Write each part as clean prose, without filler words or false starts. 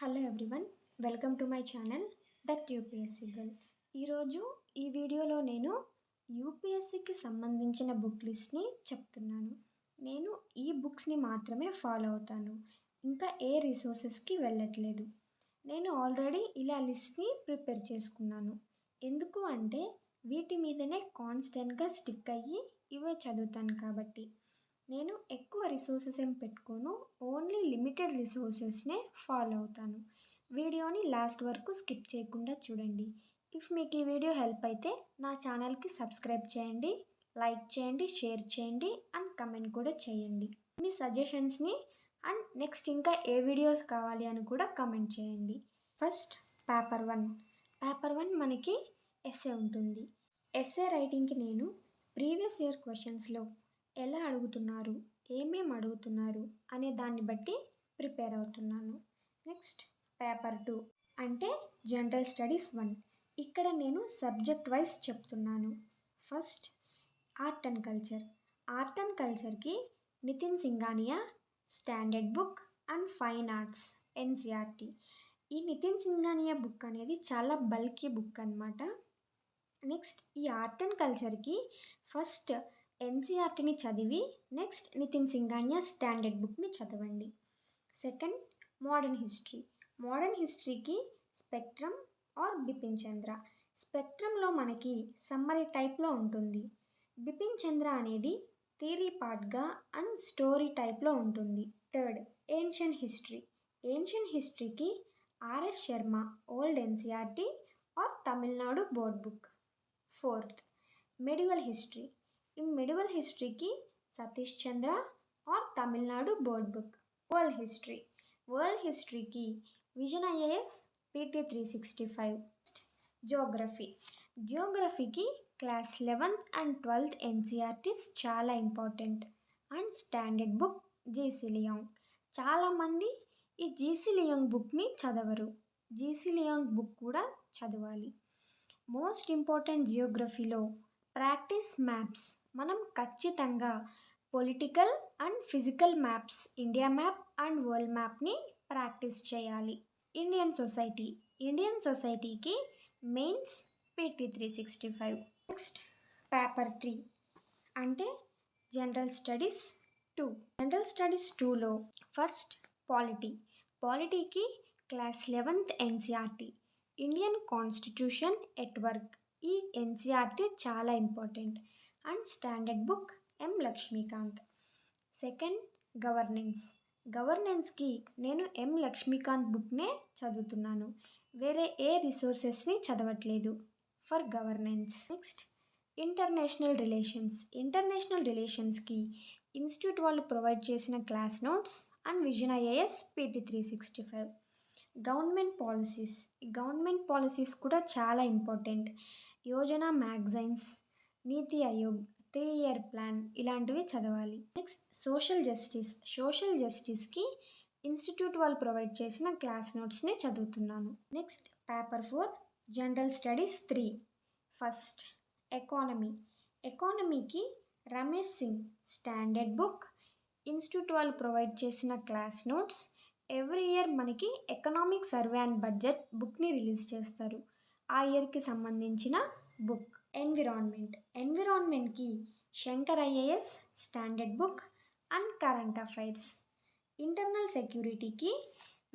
Hello everyone, welcome to my channel that UPSC girl. ఈరోజు ఈ వీడియోలో నేను యూపీఎస్సీకి సంబంధించిన బుక్ లిస్ట్ని చెప్తున్నాను. నేను ఈ బుక్స్ని మాత్రమే ఫాలో అవుతాను, ఇంకా ఏ రిసోర్సెస్కి వెళ్ళట్లేదు. నేను ఆల్రెడీ ఇలా లిస్ట్ని ప్రిపేర్ చేసుకున్నాను. ఎందుకు అంటే వీటి మీదనే కాన్స్టెంట్గా స్టిక్ అయ్యి ఇవే చదువుతాను కాబట్టి. నేను ఎక్కువ రిసోర్సెస్ ఏం పెట్టుకోను, ఓన్లీ లిమిటెడ్ రిసోర్సెస్నే ఫాలో అవుతాను. వీడియోని లాస్ట్ వరకు స్కిప్ చేయకుండా చూడండి. ఇఫ్ మీకు ఈ వీడియో హెల్ప్ అయితే నా ఛానల్కి సబ్స్క్రైబ్ చేయండి, లైక్ చేయండి, షేర్ చేయండి అండ్ కమెంట్ కూడా చేయండి. మీ సజెషన్స్ని అండ్ నెక్స్ట్ ఇంకా ఏ వీడియోస్ కావాలి అని కూడా కమెంట్ చేయండి. ఫస్ట్ పేపర్ 1 మనకి ఎస్సే ఉంటుంది. ఎస్సే రైటింగ్కి నేను ప్రీవియస్ ఇయర్ క్వశ్చన్స్లో ఎలా అడుగుతున్నారు, ఏమేమి అడుగుతున్నారు అనే దాన్ని బట్టి ప్రిపేర్ అవుతున్నాను. నెక్స్ట్ పేపర్ 2 అంటే జనరల్ స్టడీస్ 1. ఇక్కడ నేను సబ్జెక్ట్ వైజ్ చెప్తున్నాను. ఫస్ట్ ఆర్ట్ అండ్ కల్చర్కి Nitin Singhania standard book and fine arts NCERT. ఈ నితిన్ సింఘానియా బుక్ అనేది చాలా బల్కీ బుక్ అనమాట. నెక్స్ట్ ఈ ఆర్ట్ అండ్ కల్చర్కి ఫస్ట్ ఎన్సీఆర్టీని చదివి నెక్స్ట్ నితిన్ సింఘానియా స్టాండర్డ్ బుక్ని చదవండి. సెకండ్ మోడర్న్ హిస్టరీకి స్పెక్ట్రమ్ ఆర్ బిపిన్ చంద్ర. స్పెక్ట్రమ్లో మనకి సమ్మరీ టైప్లో ఉంటుంది. బిపిన్ చంద్ర అనేది థియరీ పార్ట్గా అండ్ స్టోరీ టైప్లో ఉంటుంది. థర్డ్ ఏన్షియన్ హిస్టరీకి RS Sharma old NCERT or Tamil Nadu board book. Fourth medieval హిస్టరీకి Satish Chandra or Tamil Nadu board book. World హిస్టరీకి విజన్ ఐఏఎస్ PT 365. జియోగ్రఫీకి class 11th and 12th NCERTs చాలా important and standard book GC Leong. చాలామంది ఈ GC Liang బుక్ని చదవరు. జీసీ లియాంగ్ బుక్ కూడా చదవాలి. మోస్ట్ ఇంపార్టెంట్ జియోగ్రఫీలో ప్రాక్టీస్ మ్యాప్స్. మనం ఖచ్చితంగా political and physical maps, India map and world మ్యాప్ని ప్రాక్టీస్ చేయాలి. ఇండియన్ సొసైటీకి మెయిన్స్ PT 365. నెక్స్ట్ పేపర్ 3 అంటే జనరల్ స్టడీస్ 2లో ఫస్ట్ పాలిటీకి class 11th NCERT Indian constitution at work. ఈ ఎన్సీఆర్టీ చాలా important and standard book M. Laxmikanth. Second గవర్నెన్స్కి నేను M. లక్ష్మీకాంత్ బుక్నే చదువుతున్నాను, వేరే ఏ రిసోర్సెస్ని చదవట్లేదు ఫర్ గవర్నెన్స్. నెక్స్ట్ ఇంటర్నేషనల్ రిలేషన్స్కి ఇన్స్టిట్యూట్ వాళ్ళు ప్రొవైడ్ చేసిన class notes and vision IAS PT 365. Government policies కూడా చాలా ఇంపార్టెంట్. యోజన మ్యాగజైన్స్, నీతి ఆయోగ్, 3-year ప్లాన్ ఇలాంటివి చదవాలి. నెక్స్ట్ సోషల్ జస్టిస్కి ఇన్స్టిట్యూట్ వాళ్ళు ప్రొవైడ్ చేసిన క్లాస్ నోట్స్ని చదువుతున్నాను. Next paper 4 general studies 3. First ఎకానమీకి Ramesh Singh standard book, institute వాళ్ళు ప్రొవైడ్ చేసిన క్లాస్ నోట్స్. ఎవ్రీ ఇయర్ మనకి ఎకనామిక్ సర్వే అండ్ బడ్జెట్ బుక్ని రిలీజ్ చేస్తారు, ఆ ఇయర్కి సంబంధించిన బుక్. ఎన్విరాన్మెంట్కి Shankar IAS standard book and current affairs. Internal సెక్యూరిటీకి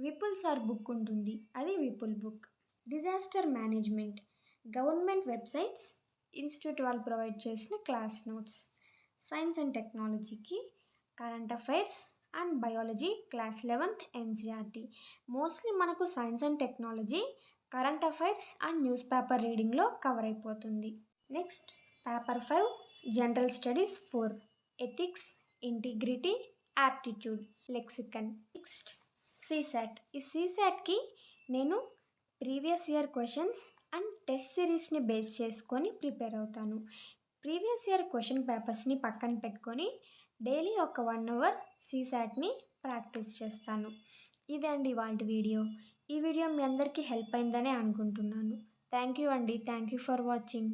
విపుల్ సార్ బుక్ ఉంటుంది, అది Vipul book. Disaster management government websites, institute వాళ్ళు ప్రొవైడ్ చేసిన క్లాస్ నోట్స్. సైన్స్ అండ్ టెక్నాలజీకి current affairs and biology class 11th NCERT. Mostly మనకు science and technology current affairs and newspaper రీడింగ్లో cover అయిపోతుంది. Next paper 5 general studies 4 ethics, integrity, aptitude, lexicon. Next ఈ సీసాట్కి నేను previous year questions and test సిరీస్ని base చేసుకొని prepare అవుతాను. Previous year question పేపర్స్ని పక్కన పెట్టుకొని డైలీ ఒక 1 hour సీసాట్ని ప్రాక్టీస్ చేస్తాను. ఇదే అండి ఇవాల్టి వీడియో. ఈ వీడియో మీ అందరికీ హెల్ప్ అయిందనే అనుకుంటున్నాను. Thank you for watching.